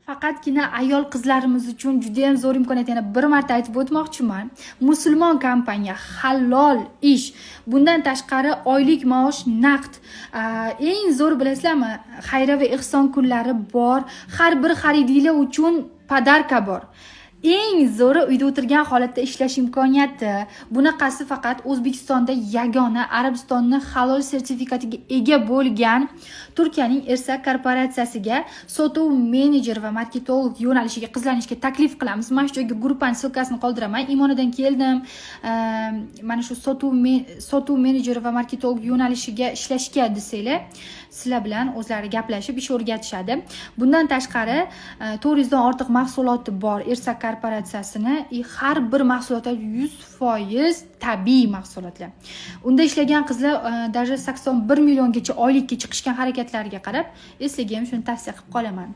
Faqatgina ayol qizlarimiz uchun juda ham zo'r imkoniyat. Yana bir marta aytib o'tmoqchiman. Musulmon kompaniya, halol ish. Bundan tashqari oylik maosh naqd. Eng zo'r bilasizlarmi? Xayriya va ehson kunlari bor. Har bir xaridinglar uchun podarka bor. Eng zo'ri uyda o'tirgan holatda ishlash imkoniyati. Bunaqasi faqat O'zbekistonda yagona, Arabistonning halol sertifikatiga ega bo'lgan Turkiyaning Ersak korporatsiyasiga sotuv menejer va marketolog yo'nalishiga qizlanishga taklif qilamiz. Mana shu joyga guruhning silkasini qoldiraman. Imonidan keldim. Mana shu sotuv menejer va marketolog yo'nalishiga ishlashga desanglar, sizlar bilan o'zlari gaplashib ish o'rgatishadi. Bundan tashqari 400 dan ortiq mahsuloti bor Ersak korporatsiyasini, har bir mahsulotlar 100% tabiiy mahsulotlar. Unda ishlagan qizlar даже 81 milliongacha oylikka chiqishgan harakatlariga qarab, sizlarga ham shuni tavsiya qilib qolaman.